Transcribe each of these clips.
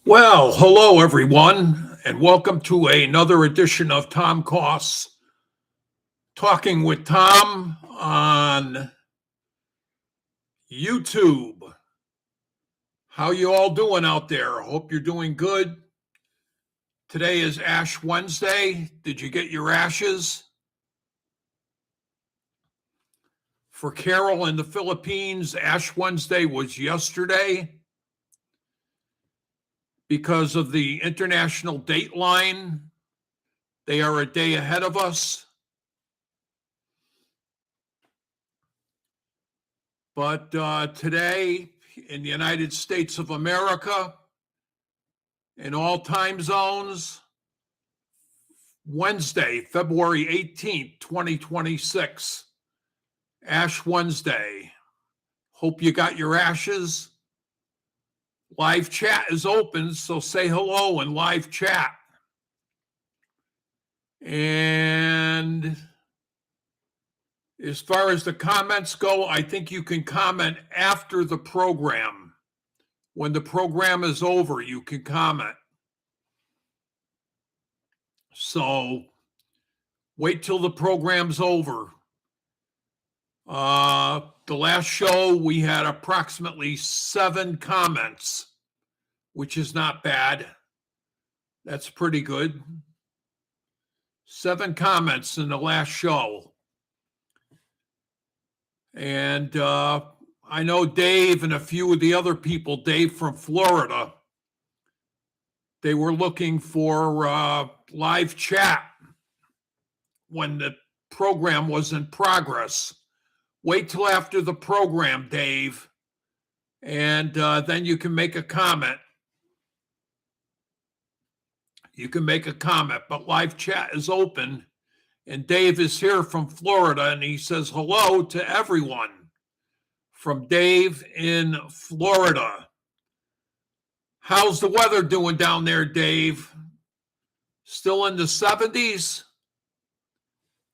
Well, hello everyone, and welcome to another edition of Tom Coss Talking with Tom on YouTube. How you all doing out there? Hope you're doing good. Today is Ash Wednesday. Did you get your ashes? For Carol in the Philippines, Ash Wednesday was yesterday. Because of the international dateline, they are a day ahead of us. But today in the United States of America, in all time zones, Wednesday, February 18th, 2026, Ash Wednesday. Hope you got your ashes. Live chat is open, so say hello in live chat. And as far as the comments go, I think you can comment after the program. When the program is over, you can comment. So wait till the program's over. The last show, we had approximately 7 comments, which is not bad. That's pretty good. 7 comments in the last show. And I know Dave and a few of the other people, Dave from Florida, they were looking for live chat when the program was in progress. Wait till after the program, Dave, and then you can make a comment. You can make a comment, but live chat is open. And Dave is here from Florida, and he says hello to everyone from Dave in Florida. How's the weather doing down there, Dave? Still in the 70s? It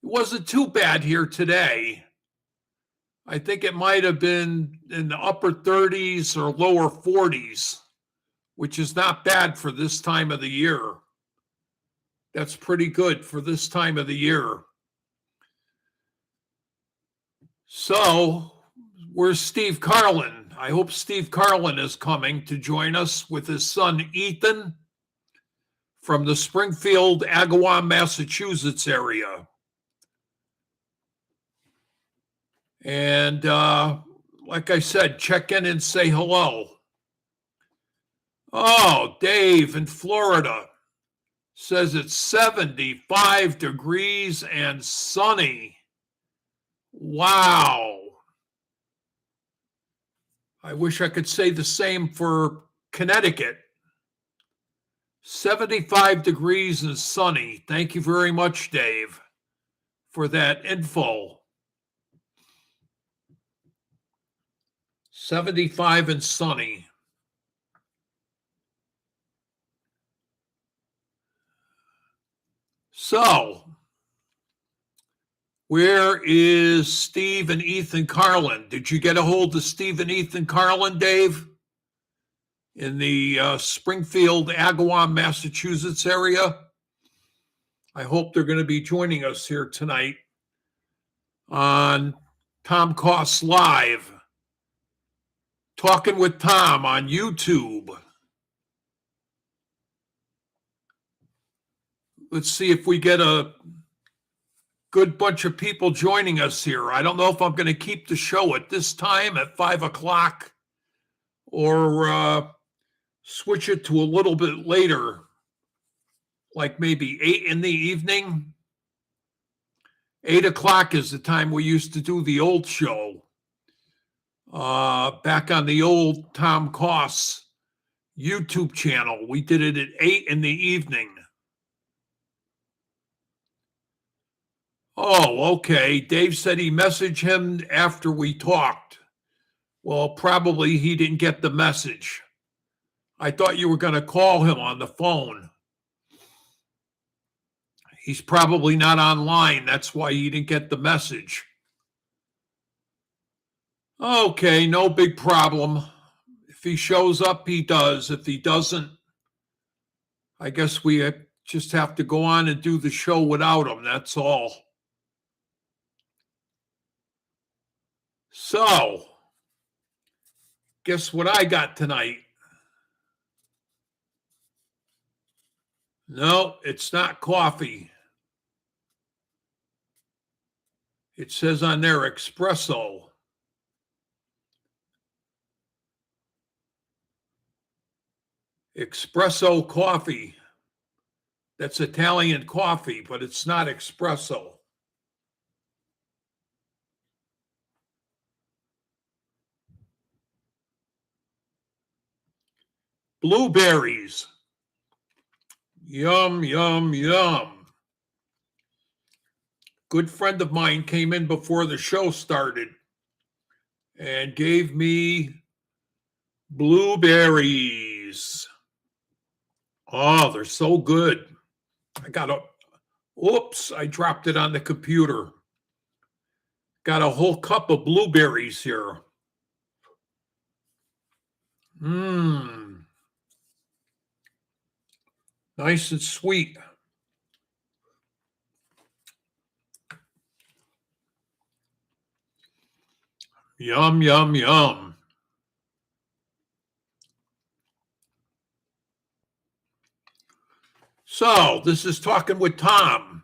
wasn't too bad here today. I think it might have been in the upper 30s or lower 40s, which is not bad for this time of the year. That's pretty good for this time of the year. So, where's Steve Carlin? I hope Steve Carlin is coming to join us with his son Ethan from the Springfield, Agawam, Massachusetts area. And like I said, check in and say hello. Oh, Dave in Florida says it's 75 degrees and sunny. Wow. I wish I could say the same for Connecticut. 75 degrees and sunny. Thank you very much, Dave, for that info. 75 and sunny. So, where is Steve and Ethan Carlin? Did you get a hold of Steve and Ethan Carlin, Dave? In the Springfield, Agawam, Massachusetts area? I hope they're going to be joining us here tonight on Tom Coss Live. Talking with Tom on YouTube. Let's see if we get a good bunch of people joining us here. I don't know if I'm going to keep the show at this time at 5 o'clock or switch it to a little bit later, like maybe 8 in the evening. 8 o'clock is the time we used to do the old show. Back on the old Tom Coss YouTube channel. We did it at 8 in the evening. Oh, okay. Dave said he messaged him after we talked. Well, probably he didn't get the message. I thought you were going to call him on the phone. He's probably not online. That's why he didn't get the message. Okay, no big problem. If he shows up, he does. If he doesn't, I guess we just have to go on and do the show without them. That's all. So, guess what I got tonight? No, it's not coffee. It says on there espresso. Espresso coffee. That's Italian coffee, but it's not espresso. Blueberries. Yum, yum, yum. Good friend of mine came in before the show started and gave me blueberries. Oh, they're so good. Oops, I dropped it on the computer. Got a whole cup of blueberries here. Mmm. Nice and sweet. Yum, yum, yum. So, this is Talking with Tom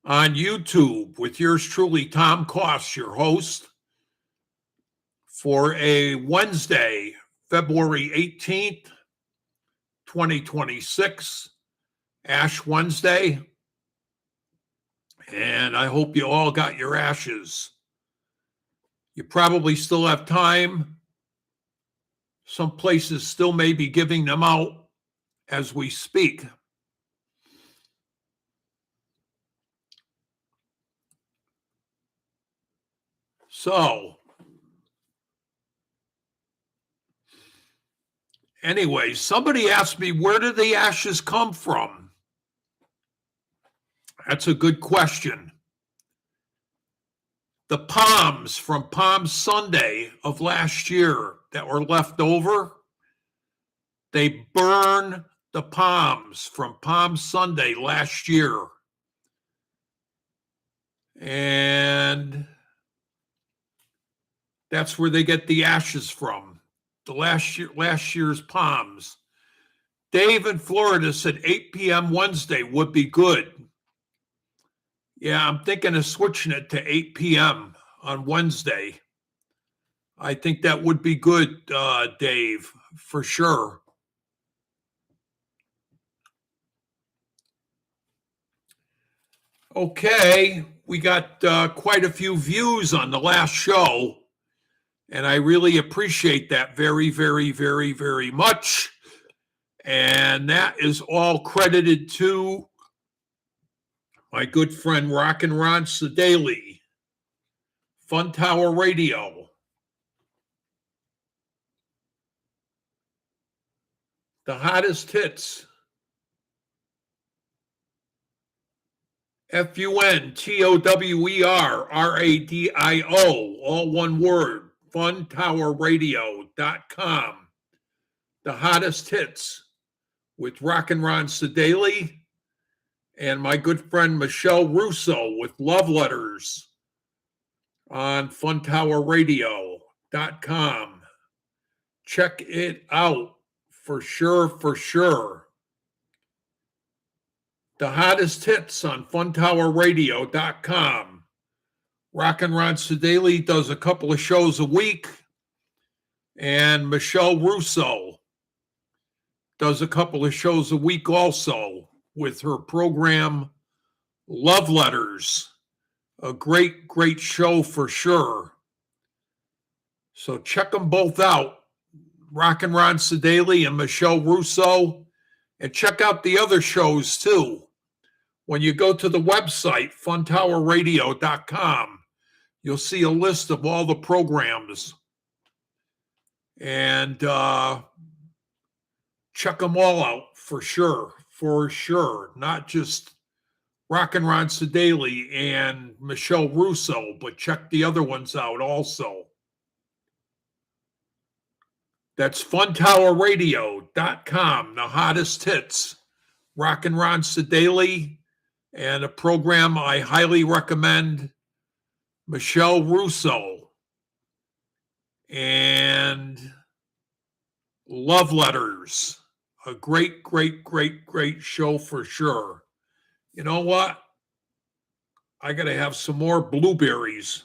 on YouTube with yours truly, Tom Coss, your host, for a Wednesday, February 18th, 2026, Ash Wednesday. And I hope you all got your ashes. You probably still have time. Some places still may be giving them out as we speak. So, anyway, somebody asked me, where do the ashes come from? That's a good question. The palms from Palm Sunday of last year that were left over, they burn the palms from Palm Sunday last year. And that's where they get the ashes from, the last year's palms. Dave in Florida said 8 p.m. Wednesday would be good. Yeah, I'm thinking of switching it to 8 p.m. on Wednesday. I think that would be good, Dave, for sure. Okay, we got quite a few views on the last show, and I really appreciate that very, very, very, very much. And that is all credited to my good friend Rock and Ron Sedaly, Fun Tower Radio. The hottest hits. FUNTOWERRADIO, all one word, funtowerradio.com. The hottest hits with Rock and Ron Sedaly and my good friend Michelle Russo with Love Letters on funtowerradio.com. Check it out for sure, for sure. The hottest hits on funtowerradio.com. Rock and Ron Sedaly does a couple of shows a week, and Michelle Russo does a couple of shows a week also with her program Love Letters. A great, great show for sure. So check them both out, Rock and Ron Sedaly and Michelle Russo, and check out the other shows too. When you go to the website, funtowerradio.com, you'll see a list of all the programs. And check them all out for sure, for sure. Not just Rock and Ron Sedaly and Michelle Russo, but check the other ones out also. That's funtowerradio.com, the hottest hits. Rock and Ron Sedaly, and a program I highly recommend, Michelle Russo, and Love Letters. A great, great, great, great show for sure. You know what? I got to have some more blueberries.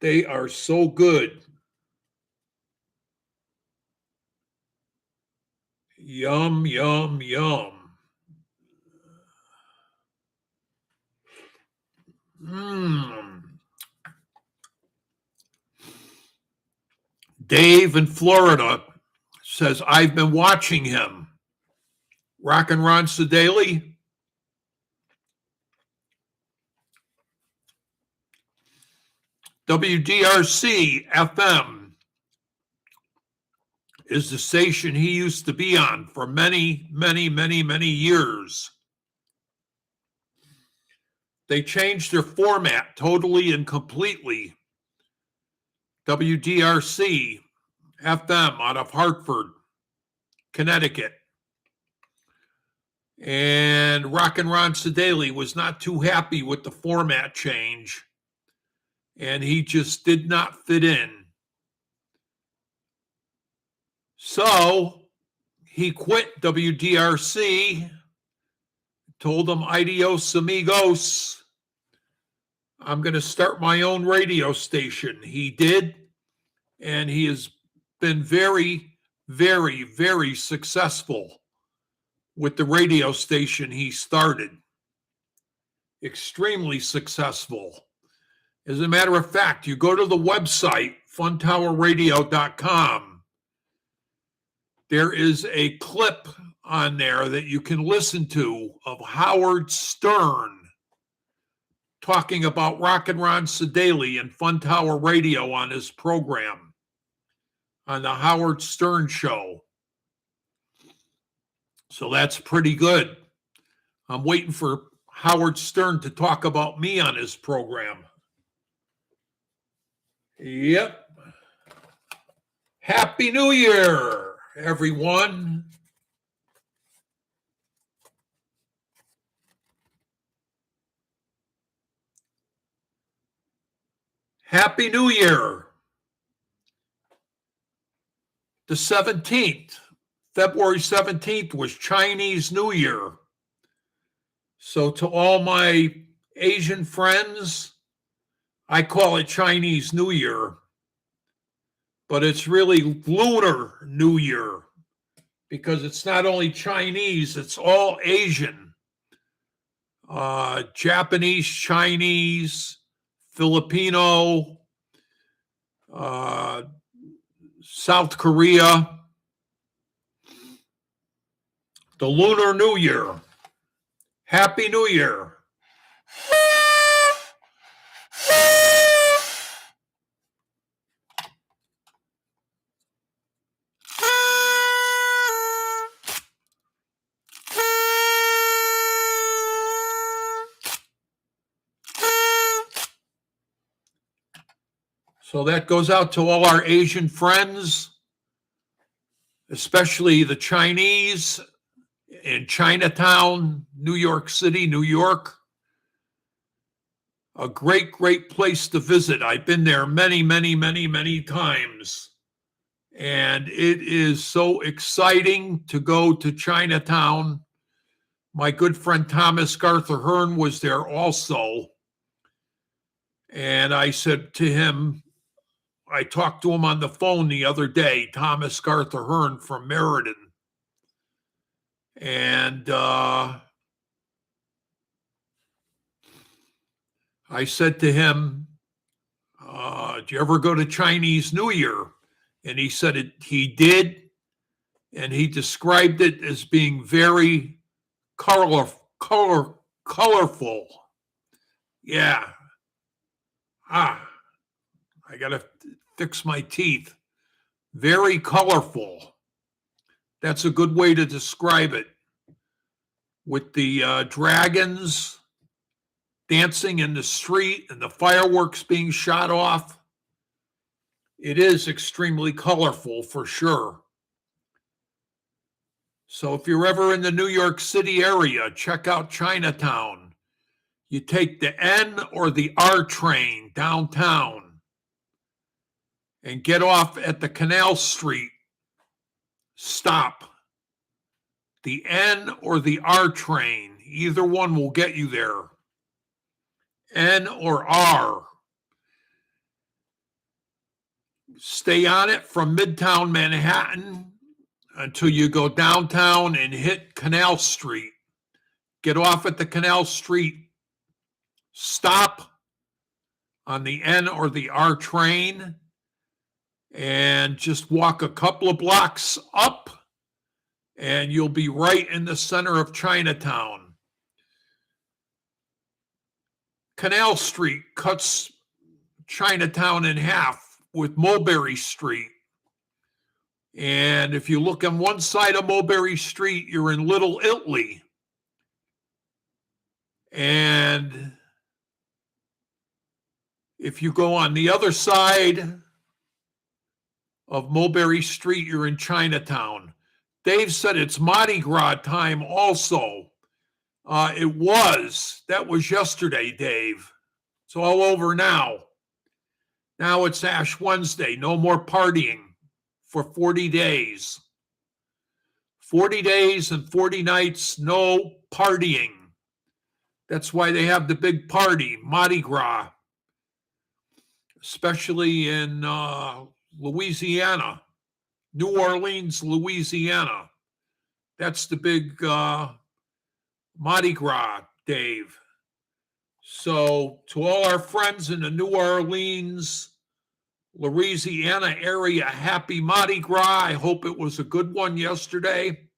They are so good. Yum, yum, yum. Dave in Florida says, I've been watching him. Rock and Ron Sedaly. WDRC FM is the station he used to be on for many, many, many, many years. They changed their format totally and completely. WDRC FM out of Hartford, Connecticut. And Rock and Ron Sedaly was not too happy with the format change, and he just did not fit in. So he quit WDRC, told them, adios amigos, I'm going to start my own radio station. He did, and he has been very, very, very successful with the radio station he started. Extremely successful. As a matter of fact, you go to the website, funtowerradio.com. There is a clip on there that you can listen to of Howard Stern talking about Rock and Ron Sedaly and Fun Tower Radio on his program, on the Howard Stern Show. So that's pretty good. I'm waiting for Howard Stern to talk about me on his program. Yep. Happy New Year, everyone. Happy New Year. The 17th, February 17th was Chinese New Year. So to all my Asian friends, I call it Chinese New Year, but it's really Lunar New Year because it's not only Chinese, it's all Asian. Japanese, Chinese, Filipino, South Korea. The Lunar New Year. Happy New Year. So that goes out to all our Asian friends, especially the Chinese in Chinatown, New York City, New York. A great, great place to visit. I've been there many, many, many, many times. And it is so exciting to go to Chinatown. My good friend Thomas Garther Hearn was there also. And I said to him, I talked to him on the phone the other day, Thomas Garther Hearn from Meriden. And I said to him, did you ever go to Chinese New Year? And he said he did. And he described it as being very colorful. Yeah. I got to fix my teeth. Very colorful. That's a good way to describe it. With the dragons dancing in the street and the fireworks being shot off. It is extremely colorful for sure. So if you're ever in the New York City area, check out Chinatown. You take the N or the R train downtown and get off at the Canal Street stop. The N or the R train, either one will get you there. N or R. Stay on it from Midtown Manhattan until you go downtown and hit Canal Street. Get off at the Canal Street stop on the N or the R train and just walk a couple of blocks up and you'll be right in the center of Chinatown. Canal Street cuts Chinatown in half with Mulberry Street. And if you look on one side of Mulberry Street, you're in Little Italy. And if you go on the other side of Mulberry Street, you're in Chinatown. Dave said it's Mardi Gras time also. It was. That was yesterday, Dave. It's all over now. Now it's Ash Wednesday. No more partying for 40 days. 40 days and 40 nights, no partying. That's why they have the big party, Mardi Gras, especially in Louisiana, New Orleans, Louisiana. That's the big Mardi Gras, Dave. So to all our friends in the New Orleans, Louisiana area, happy Mardi Gras. I hope it was a good one yesterday.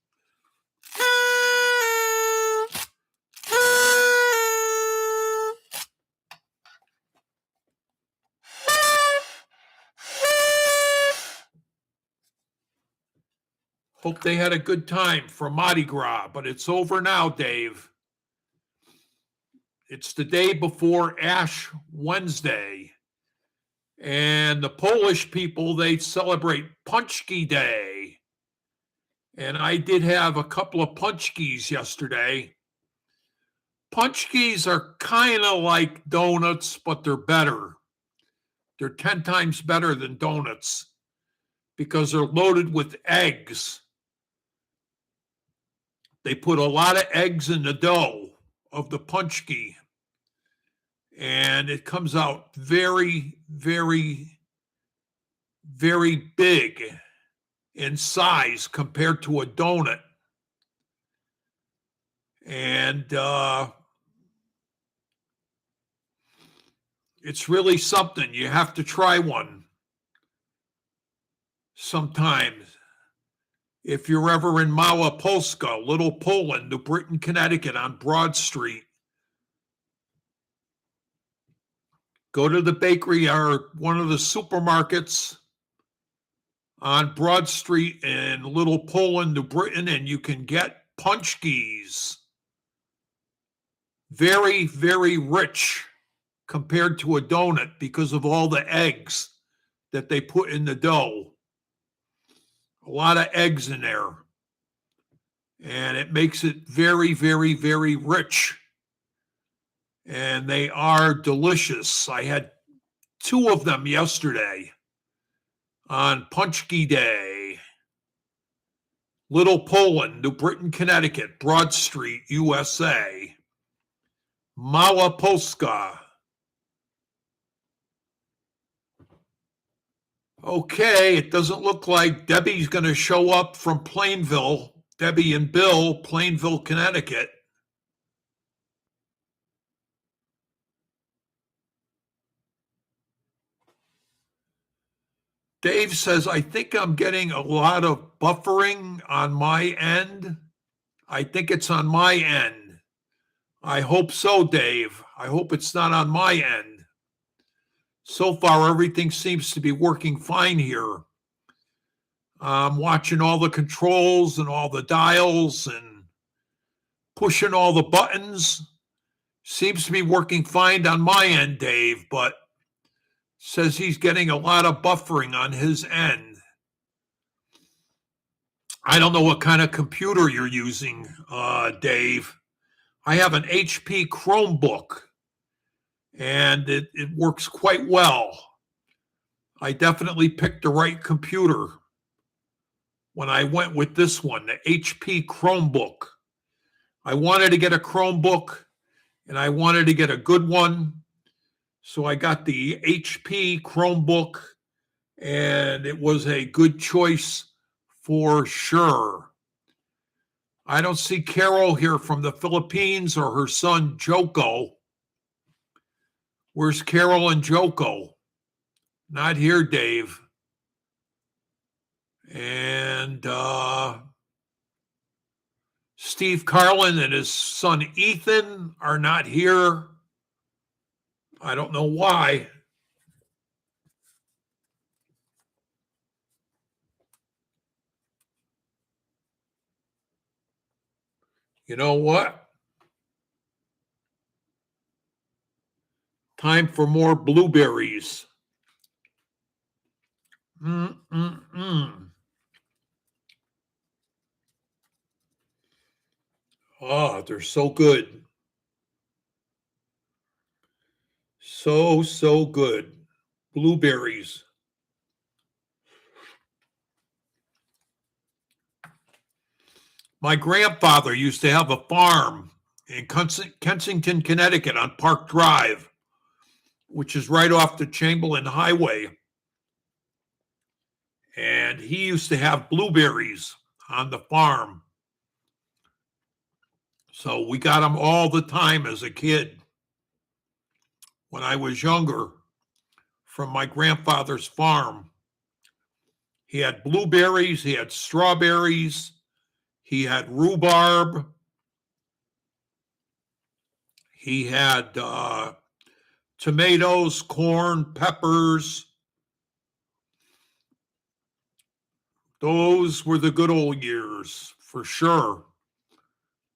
Hope they had a good time for Mardi Gras, but it's over now, Dave. It's the day before Ash Wednesday. And the Polish people, they celebrate Punchki Day. And I did have a couple of punchkis yesterday. Punchkis are kind of like donuts, but they're better. They're 10 times better than donuts because they're loaded with eggs. They put a lot of eggs in the dough of the punchki. And it comes out very, very, very big in size compared to a donut. And it's really something. You have to try one sometimes. If you're ever in Małopolska, Little Poland, New Britain, Connecticut on Broad Street, go to the bakery or one of the supermarkets on Broad Street in Little Poland, New Britain, and you can get punchkis. Very, very rich compared to a donut because of all the eggs that they put in the dough. A lot of eggs in there. And it makes it very, very, very rich. And they are delicious. I had 2 of them yesterday on Punchki Day. Little Poland, New Britain, Connecticut, Broad Street, USA. Małopolska. Okay, it doesn't look like Debbie's going to show up from Plainville. Debbie and Bill, Plainville, Connecticut. Dave says, I think I'm getting a lot of buffering on my end. I think it's on my end. I hope so, Dave. I hope it's not on my end. So far, everything seems to be working fine here. I'm watching all the controls and all the dials and pushing all the buttons. Seems to be working fine on my end, Dave, but says he's getting a lot of buffering on his end. I don't know what kind of computer you're using, Dave. I have an HP Chromebook, and it works quite well. I definitely picked the right computer when I went with this one, the HP Chromebook. I wanted to get a Chromebook, and I wanted to get a good one. So I got the HP Chromebook, and it was a good choice for sure. I don't see Carol here from the Philippines or her son, Joko. Where's Carol and Joko? Not here, Dave. And Steve Carlin and his son, Ethan, are not here. I don't know why. You know what? Time for more blueberries. Oh, they're so good. So good. Blueberries. My grandfather used to have a farm in Kensington, Connecticut on Park Drive, which is right off the Chamberlain Highway. And he used to have blueberries on the farm. So we got them all the time as a kid when I was younger from my grandfather's farm. He had blueberries, he had strawberries, he had rhubarb, he had tomatoes, corn, peppers. Those were the good old years, for sure.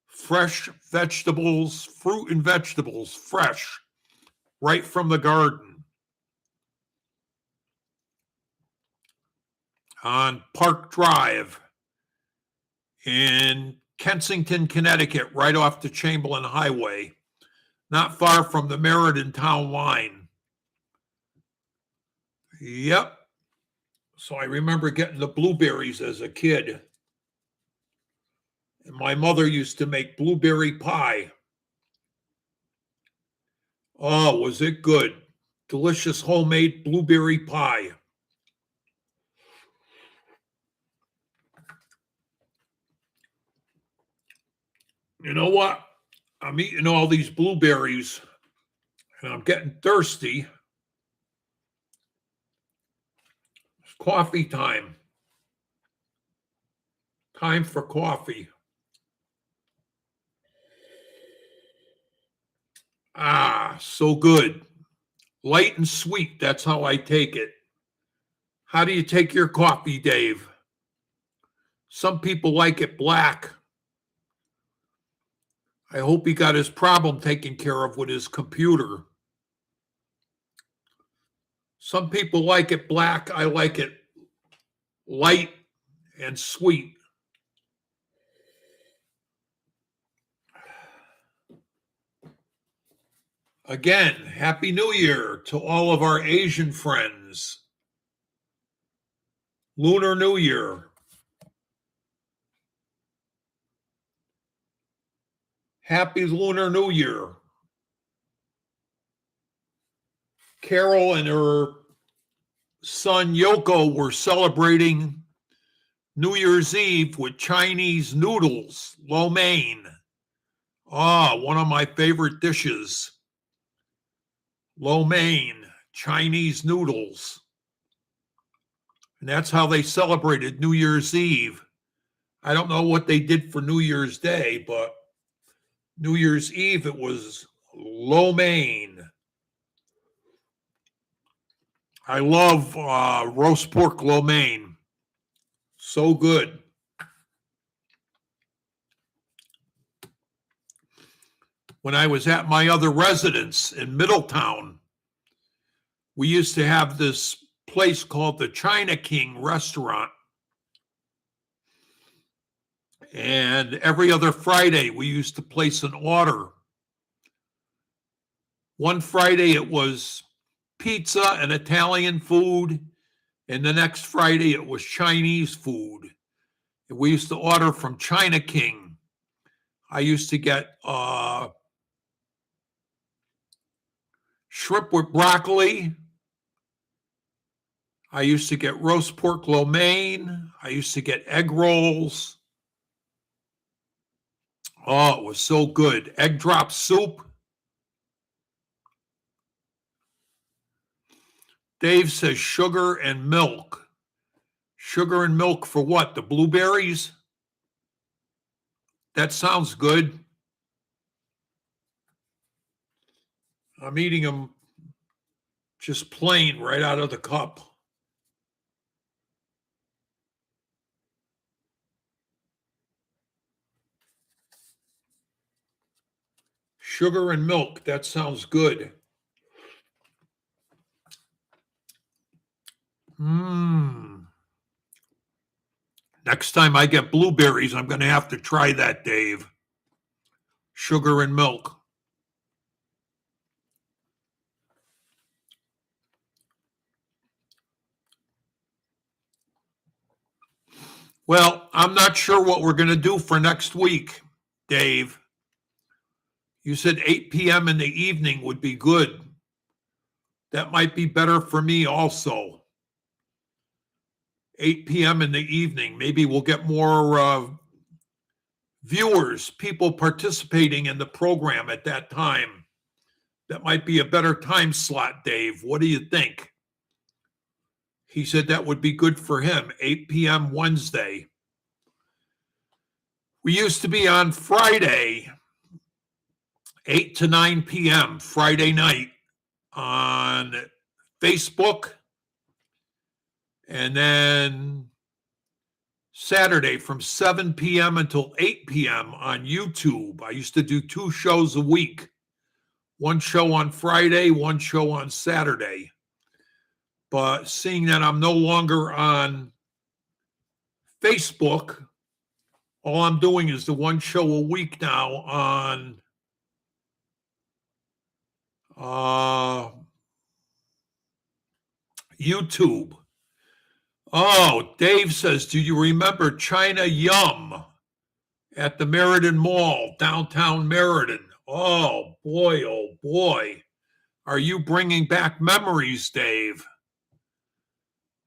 Fresh vegetables, fruit and vegetables, fresh, right from the garden. On Park Drive in Kensington, Connecticut, right off the Chamberlain Highway, not far from the Meriden town line. Yep. So I remember getting the blueberries as a kid. And my mother used to make blueberry pie. Oh, was it good? Delicious homemade blueberry pie. You know what? I'm eating all these blueberries and I'm getting thirsty. It's coffee time. Time for coffee. Ah, so good. Light and sweet. That's how I take it. How do you take your coffee, Dave? Some people like it black. I hope he got his problem taken care of with his computer. Some people like it black. I like it light and sweet. Again, Happy New Year to all of our Asian friends. Lunar New Year. Happy Lunar New Year. Carol and her son Yoko were celebrating New Year's Eve with Chinese noodles, lo mein. One of my favorite dishes. Lo mein, Chinese noodles. And that's how they celebrated New Year's Eve. I don't know what they did for New Year's Day, but New Year's Eve, it was lo mein. I love roast pork lo mein. So good. When I was at my other residence in Middletown, we used to have this place called the China King restaurant. And every other Friday, we used to place an order. One Friday, it was pizza and Italian food. And the next Friday, it was Chinese food. And we used to order from China King. I used to get shrimp with broccoli. I used to get roast pork lo mein. I used to get egg rolls. Oh, it was so good. Egg drop soup. Dave says sugar and milk. Sugar and milk for what? The blueberries? That sounds good. I'm eating them just plain right out of the cup. Sugar and milk, that sounds good. Next time I get blueberries, I'm going to have to try that, Dave. Sugar and milk. Well, I'm not sure what we're going to do for next week, Dave. You said 8 p.m. in the evening would be good. That might be better for me also. 8 p.m. in the evening. Maybe we'll get more viewers, people participating in the program at that time. That might be a better time slot, Dave. What do you think? He said that would be good for him, 8 p.m. Wednesday. We used to be on Friday, 8 to 9 p.m., Friday night on Facebook, and then Saturday from 7 p.m. until 8 p.m. on YouTube. I used to do 2 shows a week, one show on Friday, one show on Saturday. But seeing that I'm no longer on Facebook, all I'm doing is the one show a week now on YouTube. Oh, Dave says, do you remember China Yum at the Meriden Mall, downtown Meriden? Oh, boy. Are you bringing back memories, Dave?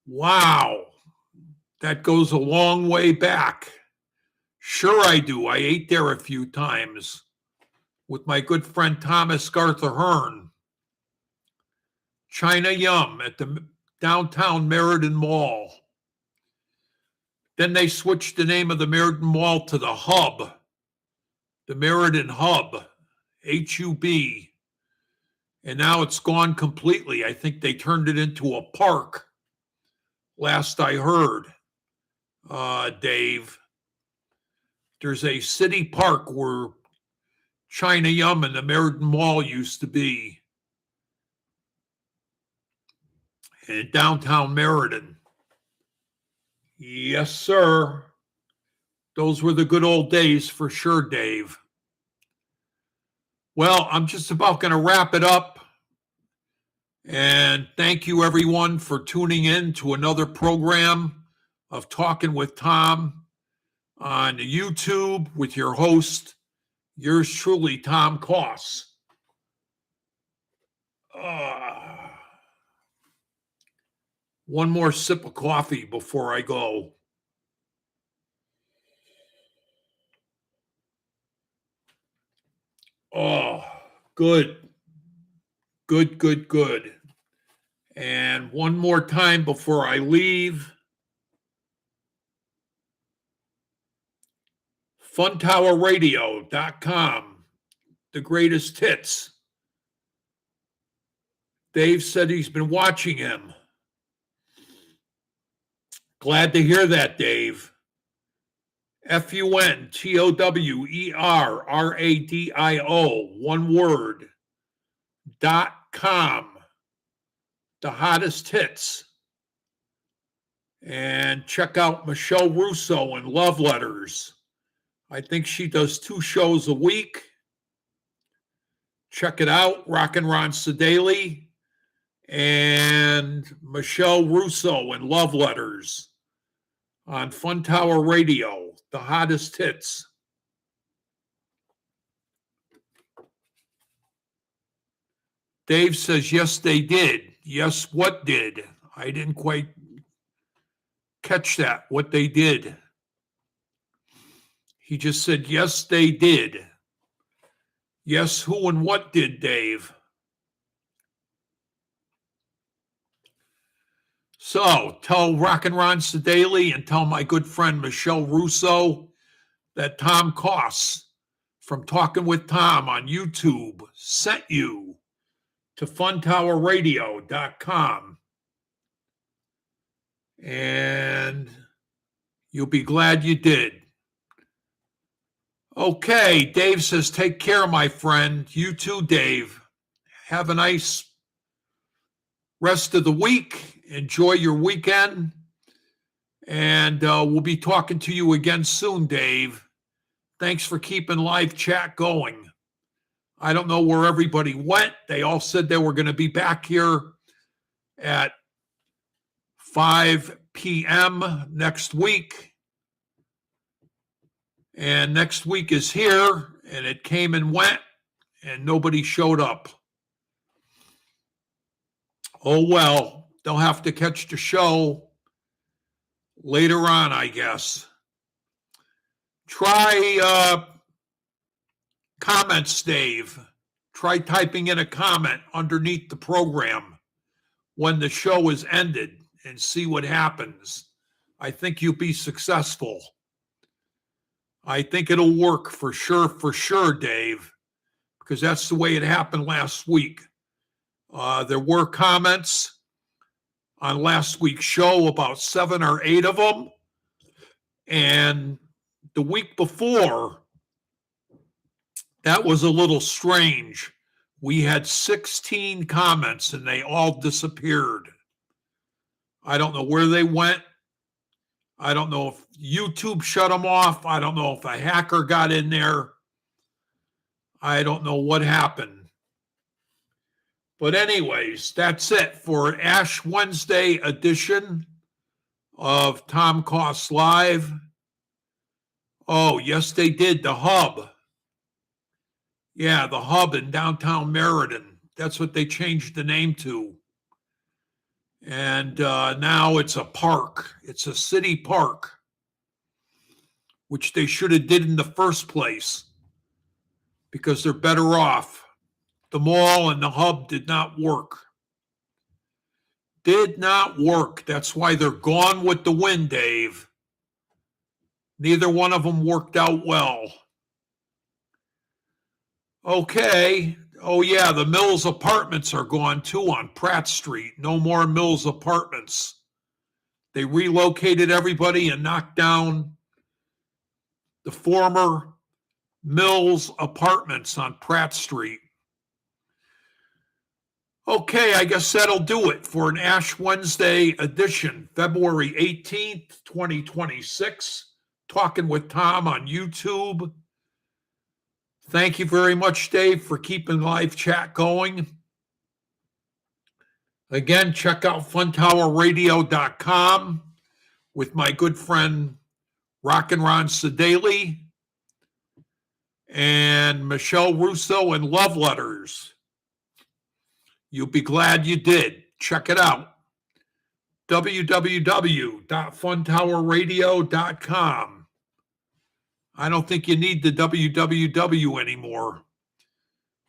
Wow. That goes a long way back. Sure I do. I ate there a few times with my good friend Thomas Garther Hearn. China Yum at the downtown Meriden Mall. Then they switched the name of the Meriden Mall to the Hub, the Meriden Hub, HUB. And now it's gone completely. I think they turned it into a park, last I heard, Dave. There's a city park where China Yum and the Meriden Mall used to be in downtown Meriden. Yes, sir. Those were the good old days for sure, Dave. Well, I'm just about going to wrap it up. And thank you, everyone, for tuning in to another program of Talking with Tom on YouTube with your host, yours truly, Tom Coss. One more sip of coffee before I go. Oh, good. Good. And one more time before I leave, funtowerradio.com, the greatest hits. Dave said he's been watching him. Glad to hear that, Dave. FUNTOWERRADIO, one word, .com, the hottest hits. And check out Michelle Russo and Love Letters. I think she does 2 shows a week. Check it out, Rockin' Ron Sedaly and Michelle Russo in Love Letters on Fun Tower Radio, the hottest hits. Dave says, yes, they did. Yes, what did? I didn't quite catch that, what they did. He just said, yes, they did. Yes, who and what did, Dave? So tell Rockin' Ron Sedaly and tell my good friend Michelle Russo that Tom Coss from Talking with Tom on YouTube sent you to funtowerradio.com. And you'll be glad you did. Okay, Dave says, take care, my friend. You too, Dave. Have a nice rest of the week. Enjoy your weekend. And we'll be talking to you again soon, Dave. Thanks for keeping live chat going. I don't know where everybody went. They all said they were going to be back here at 5 p.m. next week. And next week is here, and it came and went, and nobody showed up. Oh, well, they'll have to catch the show later on, I guess. Try comments, Dave. Try typing in a comment underneath the program when the show is ended and see what happens. I think you'll be successful. I think it'll work for sure, Dave, because that's the way it happened last week. There were comments on last week's show, about 7 or 8 of them. And the week before, that was a little strange. We had 16 comments and they all disappeared. I don't know where they went. I don't know if YouTube shut them off. I don't know if a hacker got in there. I don't know what happened. But anyways, that's it for Ash Wednesday edition of Tom Coss Live. Oh, yes, they did. The Hub. Yeah, the Hub in downtown Meriden. That's what they changed the name to. And now it's a park. It's a city park, which they should have did in the first place because they're better off. The mall and the Hub did not work. Did not work. That's why they're gone with the wind, Dave. Neither one of them worked out well. Okay. Oh, yeah, the Mills Apartments are gone, too, on Pratt Street. No more Mills Apartments. They relocated everybody and knocked down the former Mills Apartments on Pratt Street. Okay, I guess that'll do it for an Ash Wednesday edition, February 18th, 2026. Talking with Tom on YouTube. Thank you very much, Dave, for keeping live chat going. Again, check out funtowerradio.com with my good friend Rockin' Ron Sedaly and Michelle Russo in Love Letters. You'll be glad you did. Check it out. www.funtowerradio.com. I don't think you need the www anymore.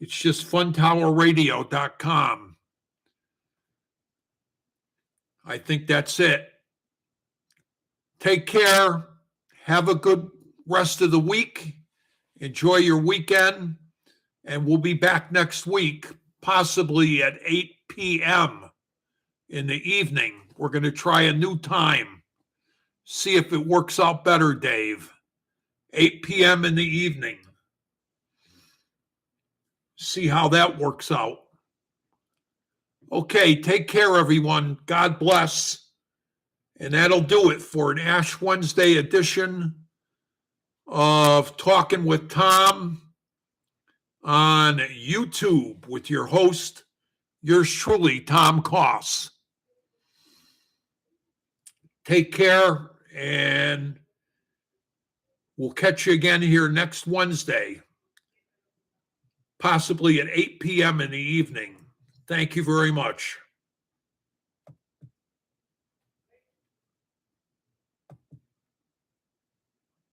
It's just funtowerradio.com. I think that's it. Take care. Have a good rest of the week. Enjoy your weekend. And we'll be back next week, possibly at 8 p.m. in the evening. We're going to try a new time. See if it works out better, Dave. 8 p.m. in the evening. See how that works out. Okay, take care, everyone. God bless. And that'll do it for an Ash Wednesday edition of Talking with Tom on YouTube with your host, yours truly, Tom Coss. Take care, and we'll catch you again here next Wednesday, possibly at 8 p.m. in the evening. Thank you very much.